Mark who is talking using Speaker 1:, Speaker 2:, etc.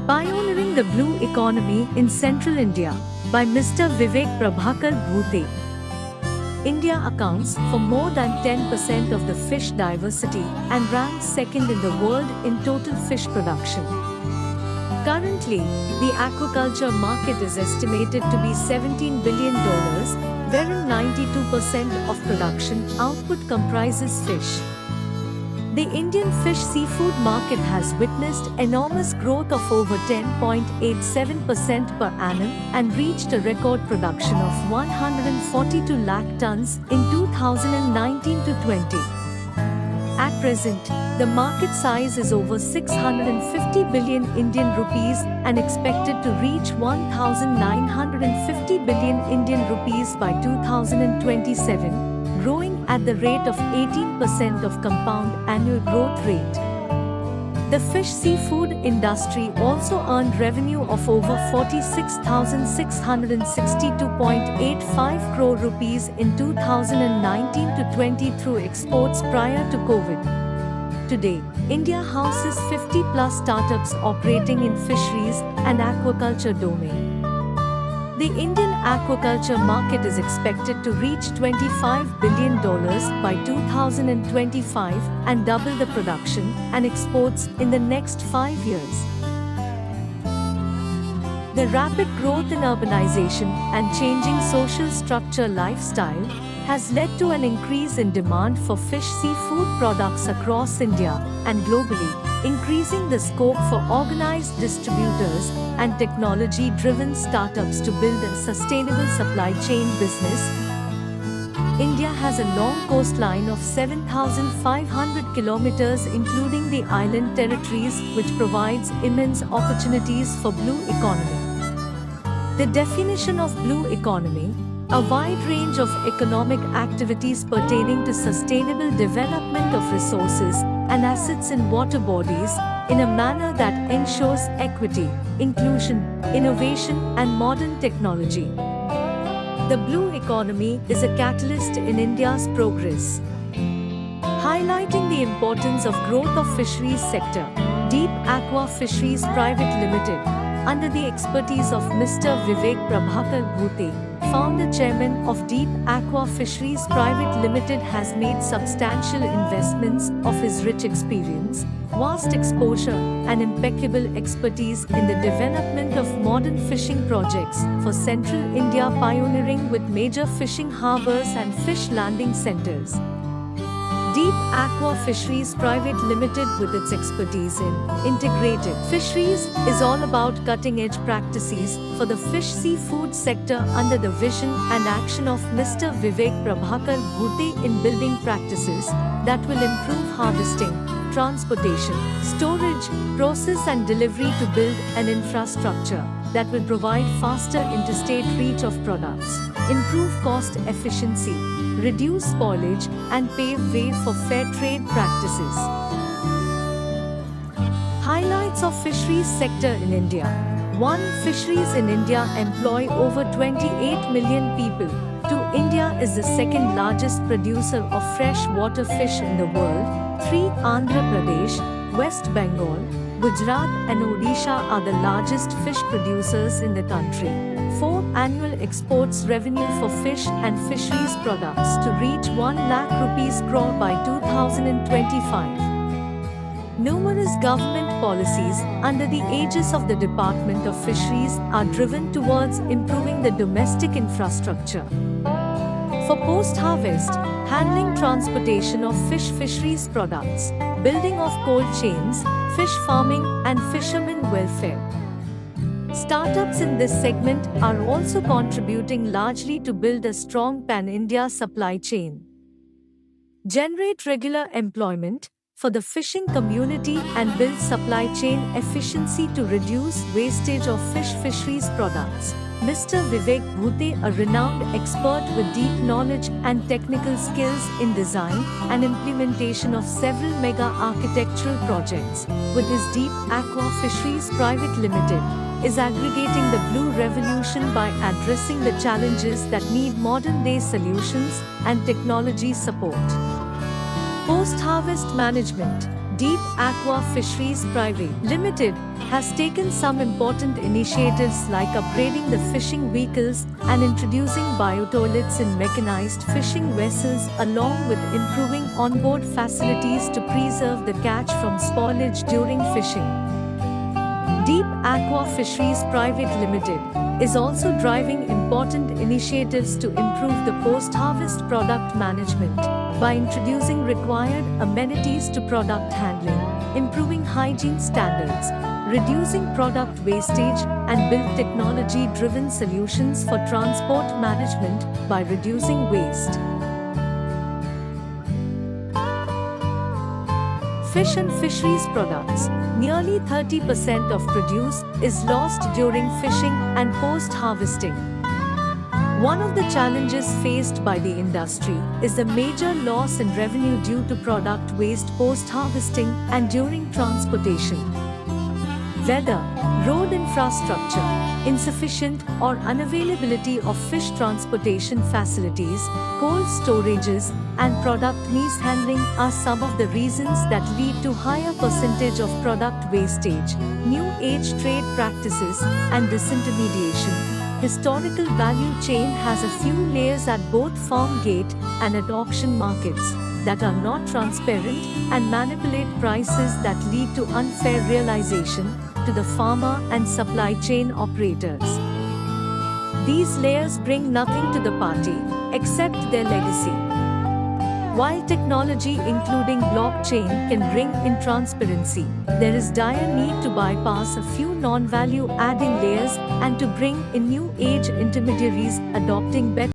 Speaker 1: Pioneering the Blue Economy in Central India by Mr. Vivek Prabhakar Bhute. India accounts for more than 10% of the fish diversity and ranks second in the world in total fish production. Currently, the aquaculture market is estimated to be $17 billion, wherein 92% of production output comprises fish. The Indian fish seafood market has witnessed enormous growth of over 10.87% per annum and reached a record production of 142 lakh tons in 2019-20. At present, the market size is over 650 billion Indian rupees and expected to reach 1,950 billion Indian rupees by 2027. Growing at the rate of 18% of compound annual growth rate. The fish seafood industry also earned revenue of over 46,662.85 crore rupees in 2019-20 through exports prior to COVID. Today, India houses 50+ startups operating in fisheries and aquaculture domain. The Indian aquaculture market is expected to reach $25 billion by 2025 and double the production and exports in the next 5 years. The rapid growth in urbanization and changing social structure lifestyle has led to an increase in demand for fish seafood products across India and globally, increasing the scope for organized distributors and technology-driven startups to build a sustainable supply chain business. India has a long coastline of 7,500 kilometers including the island territories, which provides immense opportunities for blue economy. The definition of blue economy: a wide range of economic activities pertaining to sustainable development of resources and assets in water bodies in a manner that ensures equity, inclusion, innovation, and modern technology. The blue economy is a catalyst in India's progress. Highlighting the importance of growth of fisheries sector, Deep Aqua Fisheries Private Limited, under the expertise of Mr. Vivek Prabhakar Bhute, founder chairman of Deep Aqua Fisheries Private Limited, has made substantial investments of his rich experience, vast exposure, and impeccable expertise in the development of modern fishing projects for Central India, pioneering with major fishing harbors and fish landing centers. Deep Aqua Fisheries Private Limited, with its expertise in integrated fisheries, is all about cutting-edge practices for the fish seafood sector under the vision and action of Mr. Vivek Prabhakar Bhute in building practices that will improve harvesting, transportation, storage, process and delivery to build an infrastructure that will provide faster interstate reach of products, improve cost efficiency, reduce spoilage, and pave way for fair trade practices. Highlights of fisheries sector in India. 1. Fisheries in India employ over 28 million people. 2. India is the second largest producer of freshwater fish in the world. 3. Andhra Pradesh, West Bengal, Gujarat and Odisha are the largest fish producers in the country. 4. Annual exports revenue for fish and fisheries products to reach 1 lakh rupees crore by 2025. Numerous government policies under the aegis of the Department of Fisheries are driven towards improving the domestic infrastructure. For post-harvest, handling, transportation of fisheries products, building of cold chains, fish farming and fishermen welfare. Startups in this segment are also contributing largely to build a strong pan-India supply chain. Generate regular employment for the fishing community and build supply chain efficiency to reduce wastage of fisheries products. Mr. Vivek Bhute, a renowned expert with deep knowledge and technical skills in design and implementation of several mega architectural projects, with his Deep Aqua Fisheries Private Limited, is aggregating the blue revolution by addressing the challenges that need modern-day solutions and technology support. Post-harvest management. Deep Aqua Fisheries Private Limited has taken some important initiatives like upgrading the fishing vehicles and introducing biotoilets in mechanized fishing vessels, along with improving onboard facilities to preserve the catch from spoilage during fishing. Deep Aqua Fisheries Private Limited is also driving important initiatives to improve the post-harvest product management by introducing required amenities to product handling, improving hygiene standards, reducing product wastage, and build technology-driven solutions for transport management by reducing waste. Fish and fisheries products. Nearly 30% of produce is lost during fishing and post-harvesting. One of the challenges faced by the industry is the major loss in revenue due to product waste post-harvesting and during transportation. Weather, road infrastructure, insufficient or unavailability of fish transportation facilities, cold storages, and product mishandling are some of the reasons that lead to higher percentage of product wastage, new age trade practices, and disintermediation. Historical value chain has a few layers at both farm gate and at auction markets that are not transparent and manipulate prices that lead to unfair realization to the farmer and supply chain operators. These layers bring nothing to the party except their legacy. While technology including blockchain can bring in transparency, there is dire need to bypass a few non-value adding layers and to bring in new age intermediaries adopting better